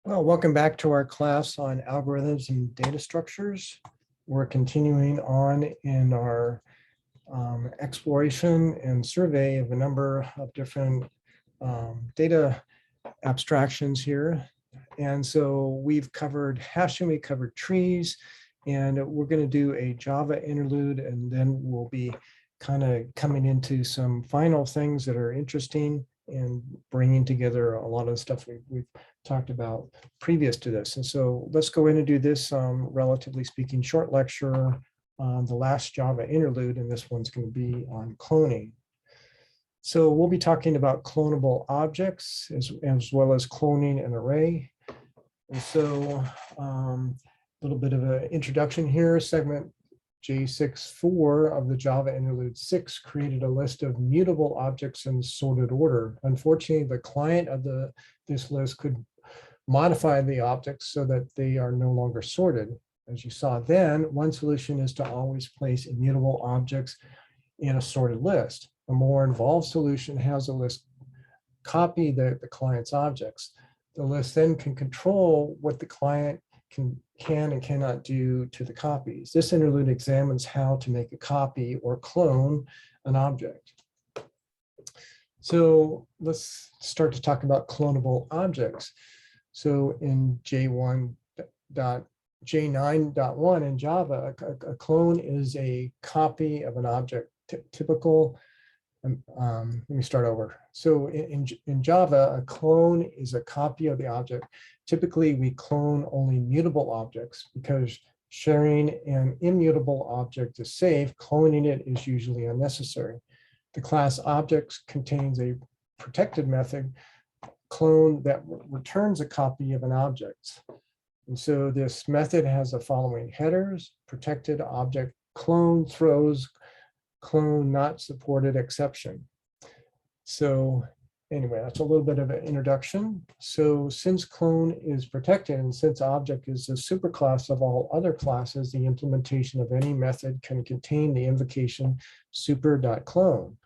Well, welcome back to our class on algorithms and data structures. We're continuing on in our exploration and survey of a number of different data abstractions here. And so we've covered hashing, we covered trees, and we're going to do a Java interlude, and then we'll be kind of coming into some final things that are interesting and bringing together a lot of the stuff we've talked about previous to this. And so let's go in and do this relatively speaking short lecture on the last Java interlude, and this one's going to be on cloning. So we'll be talking about clonable objects as well as cloning an array. And so a little bit of an introduction here. Segment Ch25 of the Java Interlude 6 created a list of mutable objects in sorted order. Unfortunately, the client of this list could modify the objects so that they are no longer sorted. As you saw then, one solution is to always place immutable objects in a sorted list. A more involved solution has a list copy the client's objects. The list then can control what the client can and cannot do to the copies. This interlude examines how to make a copy or clone an object. So let's start to talk about clonable objects. So in J9.1 in Java, a clone is a copy of an object. Typical. Let me start over. So in Java, a clone is a copy of the object. Typically, we clone only mutable objects because sharing an immutable object is safe. Cloning it is usually unnecessary. The class objects contains a protected method clone that returns a copy of an object. And so this method has the following headers: protected object clone, throws, clone not supported, exception. So anyway, that's a little bit of an introduction. So since clone is protected and since object is a superclass of all other classes, the implementation of any method can contain the invocation super.clone.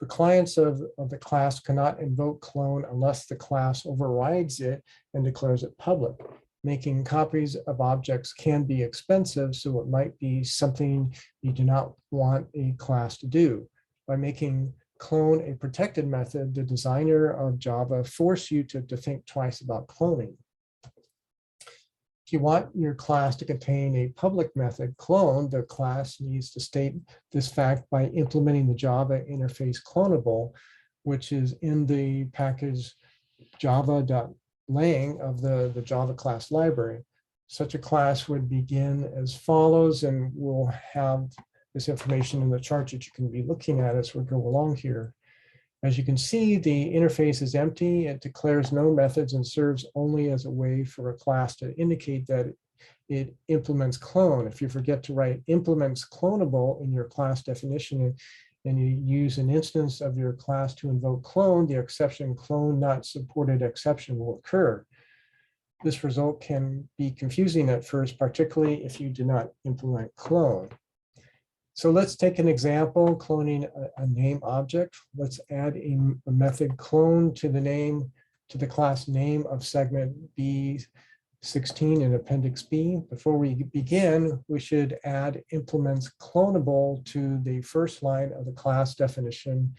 The clients of the class cannot invoke clone unless the class overrides it and declares it public. Making copies of objects can be expensive, so it might be something you do not want a class to do. By making clone a protected method, the designer of Java force you to think twice about cloning. If you want your class to contain a public method clone, the class needs to state this fact by implementing the Java interface clonable, which is in the package java.lang of the Java class library. Such a class would begin as follows, and we'll have this information in the chart that you can be looking at as we go along here. As you can see, the interface is empty. It declares no methods and serves only as a way for a class to indicate that it implements clone. If you forget to write implements clonable in your class definition and you use an instance of your class to invoke clone, the exception clone not supported exception will occur. This result can be confusing at first, particularly if you do not implement clone. So let's take an example, cloning a name object. Let's add a method clone to the class name of segment B16 in appendix B. Before we begin, we should add implements clonable to the first line of the class definition.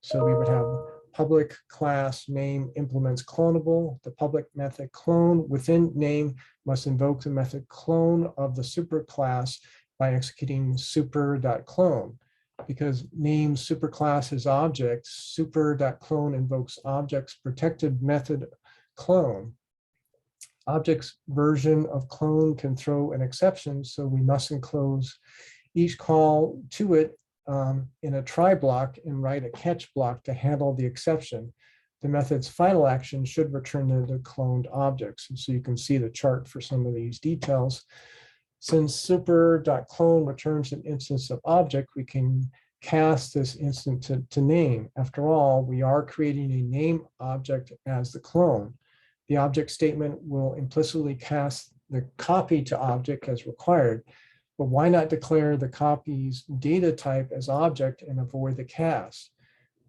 So we would have public class name implements clonable. The public method clone within name must invoke the method clone of the superclass by executing super.clone. Because name superclass is object, super.clone invokes object's protected method clone. Object's version of clone can throw an exception, so we must enclose each call to it in a try block and write a catch block to handle the exception. The method's final action should return the cloned objects. And so you can see the chart for some of these details. Since super.clone returns an instance of object, we can cast this instance to name. After all, we are creating a name object as the clone. The object statement will implicitly cast the copy to object as required, but why not declare the copy's data type as object and avoid the cast?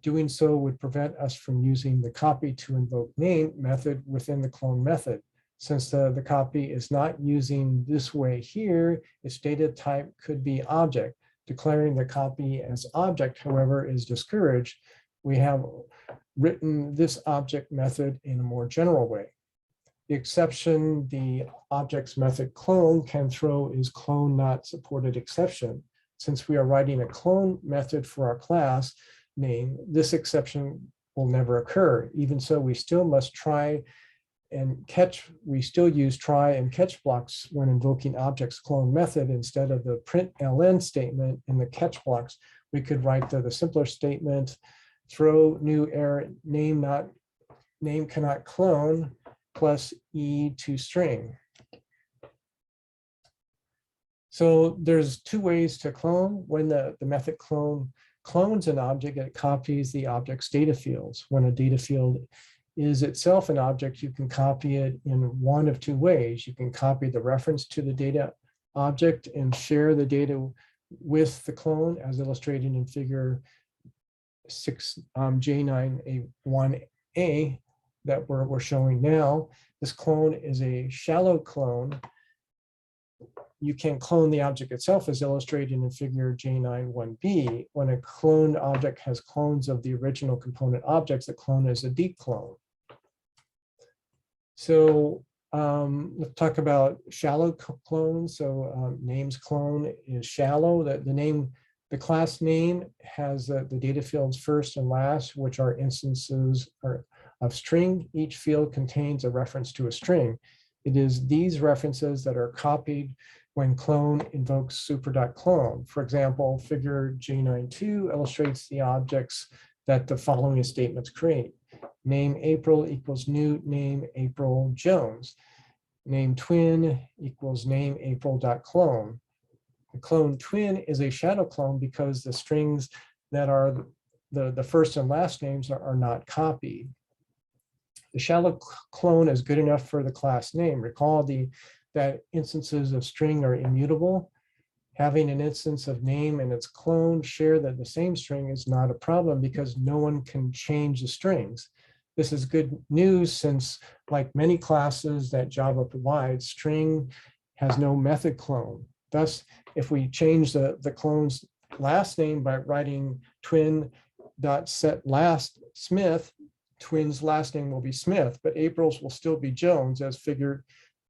Doing so would prevent us from using the copy to invoke name method within the clone method. Since the copy is not using this way here, its data type could be object. Declaring the copy as object, however, is discouraged. We have written this object method in a more general way. The exception the object's method clone can throw is clone not supported exception. Since we are writing a clone method for our class name, this exception will never occur. Even so, we still must try and catch, we still use try and catch blocks when invoking object's clone method. Instead of the println statement in the catch blocks, we could write the simpler statement, throw new error name cannot clone plus e to string. So there's two ways to clone. When the method clone clones an object, it copies the object's data fields. When a data field is itself an object, you can copy it in one of two ways. You can copy the reference to the data object and share the data with the clone, as illustrated in figure 6 J9A1A that we're showing now. This clone is a shallow clone. You can clone the object itself, as illustrated in figure J91B. When a cloned object has clones of the original component objects, the clone is a deep clone. So let's talk about shallow clones. So names clone is shallow. The class name has the data fields first and last, which are instances of string. Each field contains a reference to a string. It is these references that are copied when clone invokes super.clone. For example, figure J92 illustrates the objects that the following statements create. Name April equals new name April Jones. Name twin equals name April.clone. The clone twin is a shadow clone because the strings that are the first and last names are not copied. The shallow clone is good enough for the class name. Recall that instances of string are immutable. Having an instance of name and its clone share that the same string is not a problem because no one can change the strings. This is good news since, like many classes that Java provides, string has no method clone. Thus, if we change the clone's last name by writing twin.setLastSmith, twin's last name will be Smith, but April's will still be Jones, as figure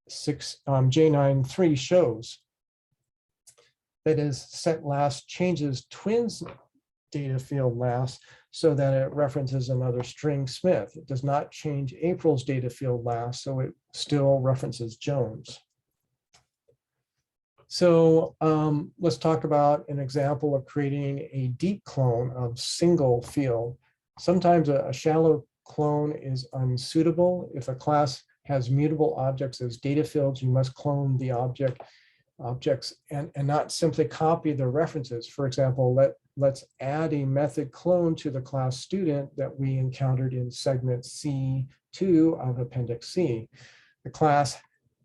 6 J93 shows. That is, set last changes twin's data field last so that it references another string Smith. It does not change April's data field last, so it still references Jones. So let's talk about an example of creating a deep clone of single field. Sometimes a shallow clone is unsuitable. If a class has mutable objects as data fields, you must clone the objects and not simply copy the references. For example, let's add a method clone to the class student that we encountered in segment C2 of Appendix C. The class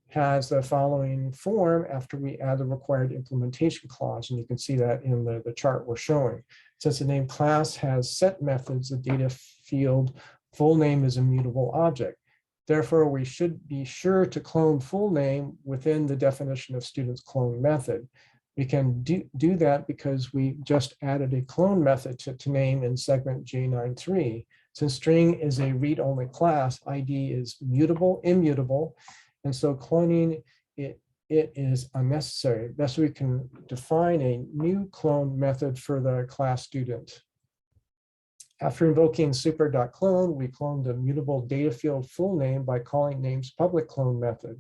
has the following form after we add the required implementation clause, and you can see that in the chart we're showing. Since the name class has set methods, the data field full name is a mutable object. Therefore, we should be sure to clone full name within the definition of student's clone method. We can do that because we just added a clone method to name in segment J93. Since string is a read-only class, ID is immutable, and so cloning it is unnecessary. Thus, we can define a new clone method for the class student. After invoking super.clone, we clone the mutable data field full name by calling name's public clone method.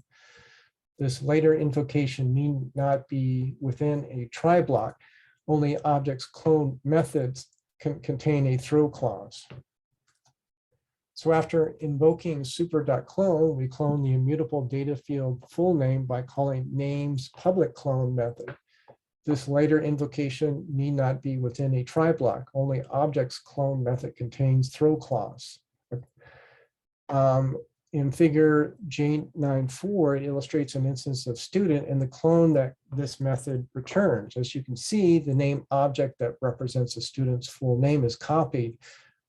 This later invocation need not be within a try block. Only objects clone methods can contain a throw clause. So after invoking super.clone, we clone the immutable data field full name by calling name's public clone method. This later invocation need not be within a try block. Only objects clone method contains throw clause. In figure J94, it illustrates an instance of student and the clone that this method returns. As you can see, the name object that represents a student's full name is copied,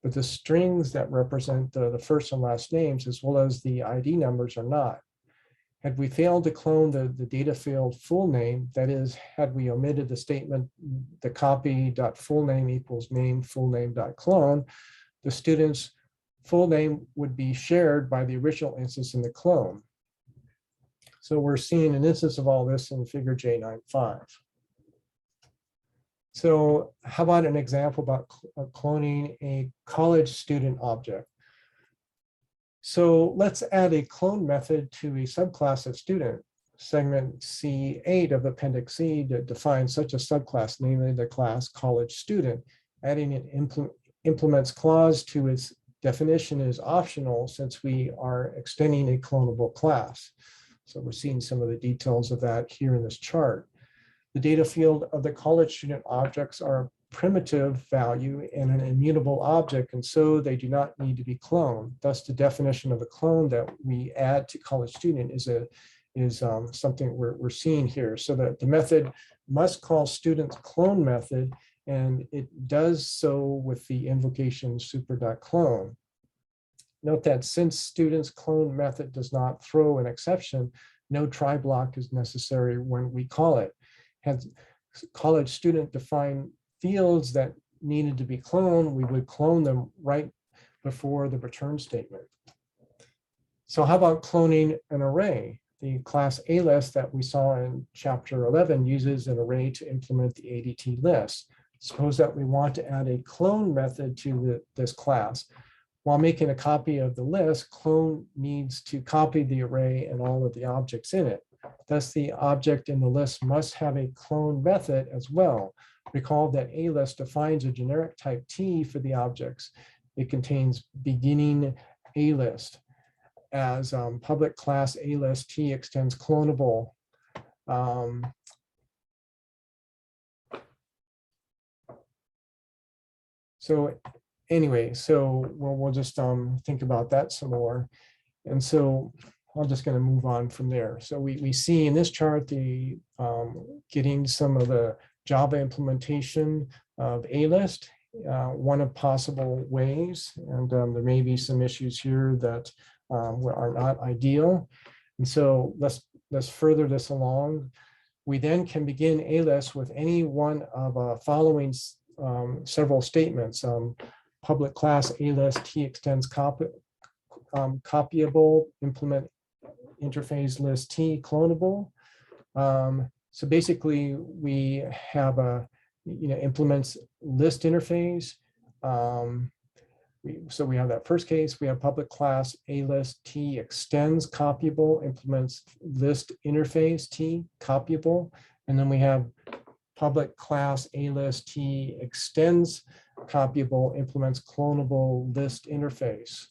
but the strings that represent the first and last names, as well as the ID numbers, are not. Had we failed to clone the data field full name, that is, had we omitted the statement, the copy.fullname equals name full name.clone, the student's full name would be shared by the original instance in the clone. So we're seeing an instance of all this in figure J95. So how about an example about cloning a college student object? So let's add a clone method to a subclass of student. Segment C8 of Appendix C that defines such a subclass, namely the class college student. Adding an implements clause to its definition is optional since we are extending a clonable class. So we're seeing some of the details of that here in this chart. The data field of the college student objects are a primitive value and an immutable object, and so they do not need to be cloned. Thus, the definition of a clone that we add to college student is something we're seeing here. So that the method must call student's clone method, and it does so with the invocation super.clone. Note that since student's clone method does not throw an exception, no try block is necessary when we call it. Had college student define fields that needed to be cloned, we would clone them right before the return statement. So how about cloning an array? The class A list that we saw in chapter 11 uses an array to implement the ADT list. Suppose that we want to add a clone method to this class. While making a copy of the list, clone needs to copy the array and all of the objects in it. Thus, the object in the list must have a clone method as well. Recall that A list defines a generic type T for the objects. It contains beginning A list. As public class A list T extends clonable. So anyway, so we'll just think about that some more. And so I'm just going to move on from there. So we see in this chart the getting some of the Java implementation of A list, one of possible ways, and there may be some issues here that are not ideal. And so let's further this along. We then can begin A list with any one of following several statements. Public class A list T extends copyable, implement interface list T clonable. So basically we have a, implements list interface. So we have that first case, we have public class A list T extends copyable, implements list interface T copyable. And then we have public class A list T extends copyable, implements clonable list interface.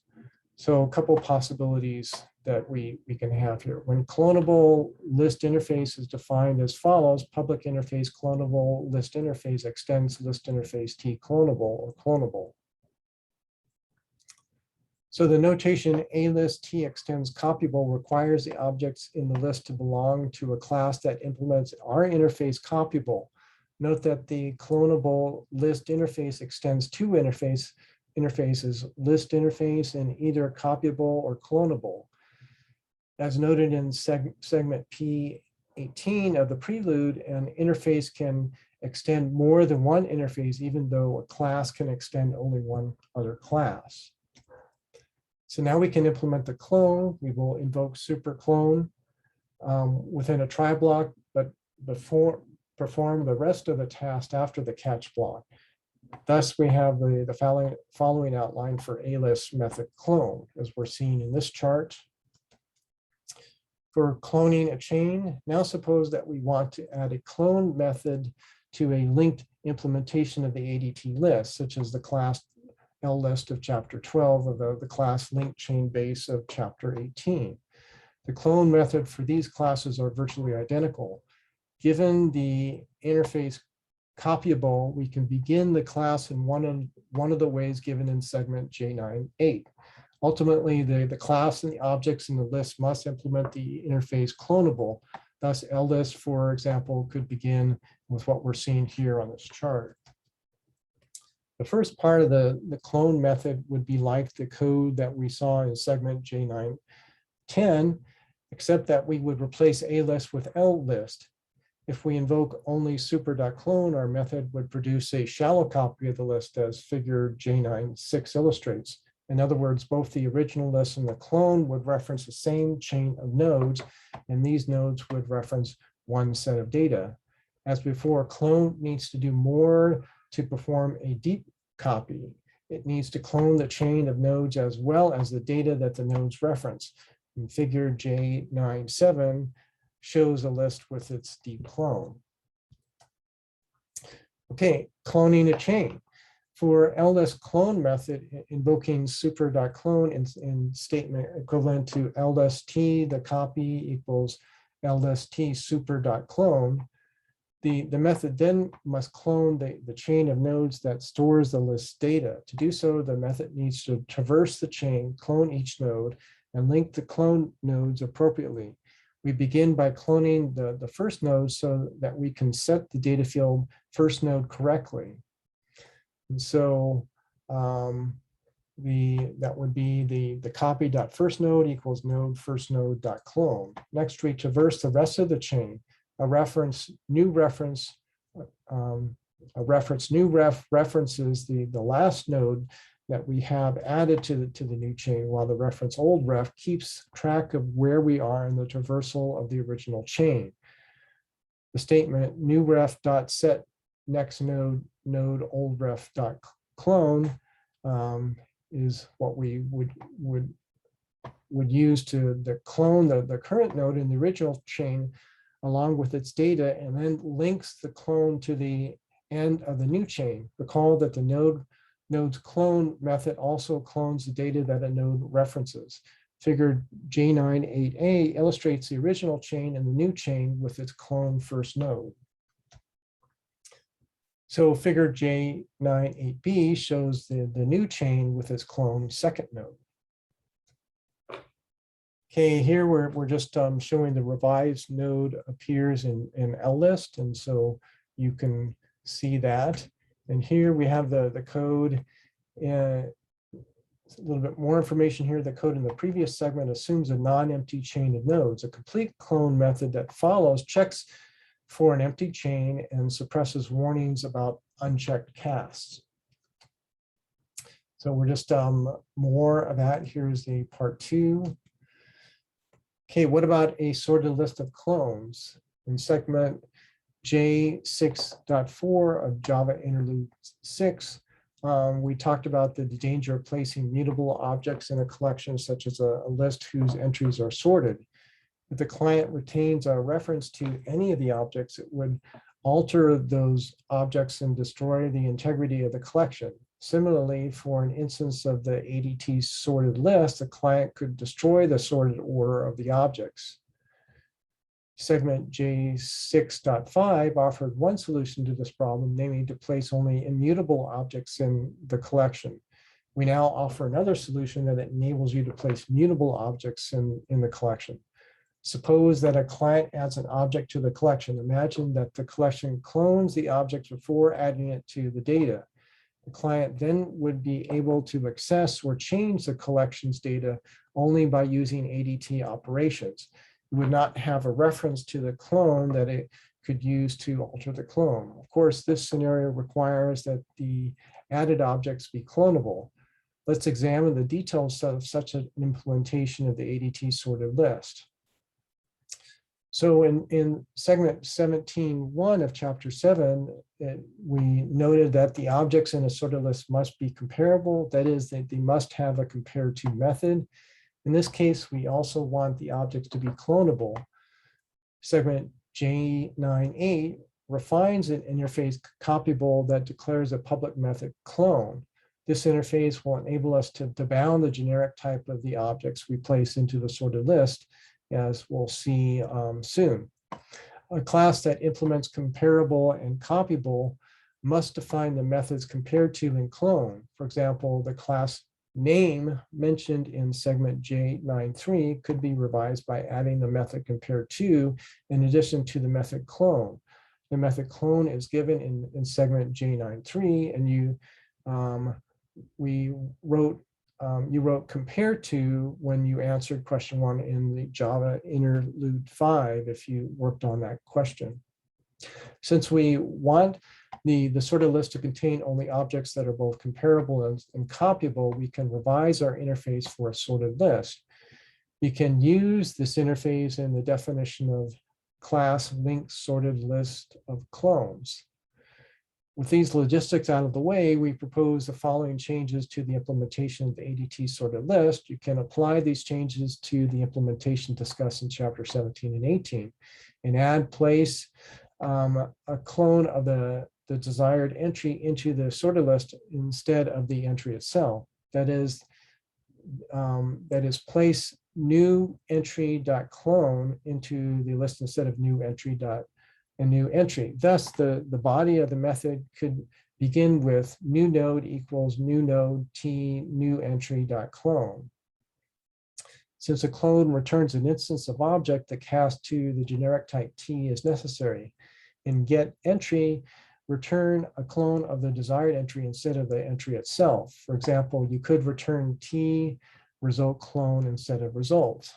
So a couple possibilities that we can have here. When clonable list interface is defined as follows: public interface clonable list interface extends list interface T clonable or clonable. So the notation A list T extends copyable requires the objects in the list to belong to a class that implements our interface copyable. Note that the clonable list interface extends two interfaces, list interface and either copyable or clonable. As noted in segment P18 of the prelude, an interface can extend more than one interface, even though a class can extend only one other class. So now we can implement the clone. We will invoke super clone within a try block, but perform the rest of the task after the catch block. Thus, we have the following outline for A list method clone, as we're seeing in this chart. For cloning a chain, now suppose that we want to add a clone method to a linked implementation of the ADT list, such as the class L list of chapter 12 of the class linked chain base of chapter 18. The clone method for these classes are virtually identical. Given the interface copyable, we can begin the class in one of the ways given in segment J9.8. Ultimately, the class and the objects in the list must implement the interface clonable. Thus, LList, for example, could begin with what we're seeing here on this chart. The first part of the clone method would be like the code that we saw in segment J9.10. except that we would replace A list with L list. If we invoke only super.clone, our method would produce a shallow copy of the list as figure J9.6 illustrates. In other words, both the original list and the clone would reference the same chain of nodes, and these nodes would reference one set of data. As before, clone needs to do more to perform a deep copy. It needs to clone the chain of nodes as well as the data that the nodes reference. In figure J9.7 shows a list with its deep clone. Okay, cloning a chain. For ls clone method, invoking super.clone in statement equivalent to lst, the copy equals lst super.clone, the method then must clone the chain of nodes that stores the list data. To do so, the method needs to traverse the chain, clone each node, and link the clone nodes appropriately. We begin by cloning the first node so that we can set the data field first node correctly. And so that would be the copy.first node equals node first node dot clone. Next, we traverse the rest of the chain. A reference new references the last node that we have added to the new chain, while the reference old ref keeps track of where we are in the traversal of the original chain. The statement new ref dot set next node old ref dot clone is what we would use to clone the current node in the original chain along with its data, and then links the clone to the end of the new chain. Recall that the node's clone method also clones the data that a node references. Figure J9.8a illustrates the original chain and the new chain with its clone first node. So figure J9.8b shows the new chain with its clone second node. Okay, here we're just showing the revised node appears in LList, and so you can see that. And here we have the code. A little bit more information here. The code in the previous segment assumes a non-empty chain of nodes. A complete clone method that follows checks for an empty chain and suppresses warnings about unchecked casts. So we're just more of that. Here's the part 2. Okay, what about a sorted list of clones? In segment J6.4 of Java Interlude 6, we talked about the danger of placing mutable objects in a collection, such as a list whose entries are sorted. If the client retains a reference to any of the objects, it would alter those objects and destroy the integrity of the collection. Similarly, for an instance of the ADT sorted list, the client could destroy the sorted order of the objects. Segment J6.5 offered one solution to this problem, namely to place only immutable objects in the collection. We now offer another solution that enables you to place mutable objects in the collection. Suppose that a client adds an object to the collection. Imagine that the collection clones the object before adding it to the data. The client then would be able to access or change the collection's data only by using ADT operations. It would not have a reference to the clone that it could use to alter the clone. Of course, this scenario requires that the added objects be clonable. Let's examine the details of such an implementation of the ADT sorted list. So in segment 17.1 of chapter 7, we noted that the objects in a sorted list must be comparable. That is, that they must have a compare to method. In this case, we also want the objects to be clonable. Segment J9.8 refines an interface copyable that declares a public method clone. This interface will enable us to bound the generic type of the objects we place into the sorted list, as we'll see soon. A class that implements comparable and copyable must define the methods compared to and clone. For example, the class name mentioned in segment J9.3 could be revised by adding the method compare to in addition to the method clone. The method clone is given in segment J9.3, and we wrote you wrote compared to when you answered question 1 in the Java Interlude 5, if you worked on that question. Since we want the sorted list to contain only objects that are both comparable and copyable, we can revise our interface for a sorted list. You can use this interface in the definition of class linked sorted list of clones. With these logistics out of the way, we propose the following changes to the implementation of the ADT sorted list. You can apply these changes to the implementation discussed in chapter 17 and 18 and add place a clone of the desired entry into the sorted list instead of the entry itself. That is place new entry.clone into the list instead of new entry. Thus, the body of the method could begin with new node equals new node t new entry.clone. Since a clone returns an instance of object that cast to the generic type t is necessary. In get entry, return a clone of the desired entry instead of the entry itself. For example, you could return t result clone instead of result.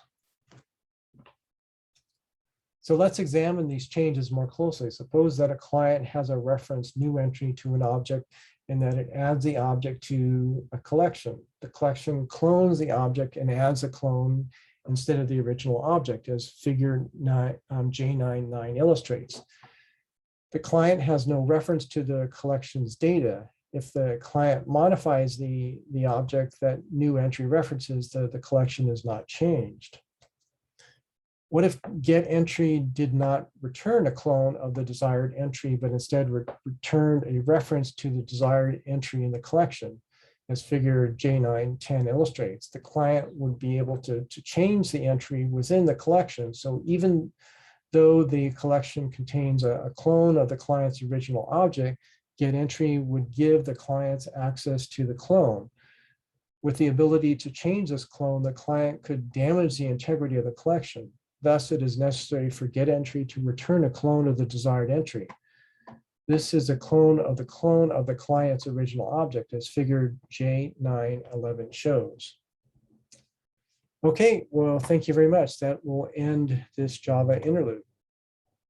So let's examine these changes more closely. Suppose that a client has a reference new entry to an object and that it adds the object to a collection. The collection clones the object and adds a clone instead of the original object, as figure J9 illustrates. The client has no reference to the collection's data. If the client modifies the object that new entry references, the collection is not changed. What if get entry did not return a clone of the desired entry, but instead returned a reference to the desired entry in the collection, as figure J910 illustrates? The client would be able to change the entry within the collection. So even though the collection contains a clone of the client's original object, get entry would give the clients access to the clone. With the ability to change this clone, the client could damage the integrity of the collection. Thus, it is necessary for get entry to return a clone of the desired entry. This is a clone of the client's original object, as figure J911 shows. Okay, well, thank you very much. That will end this Java interlude.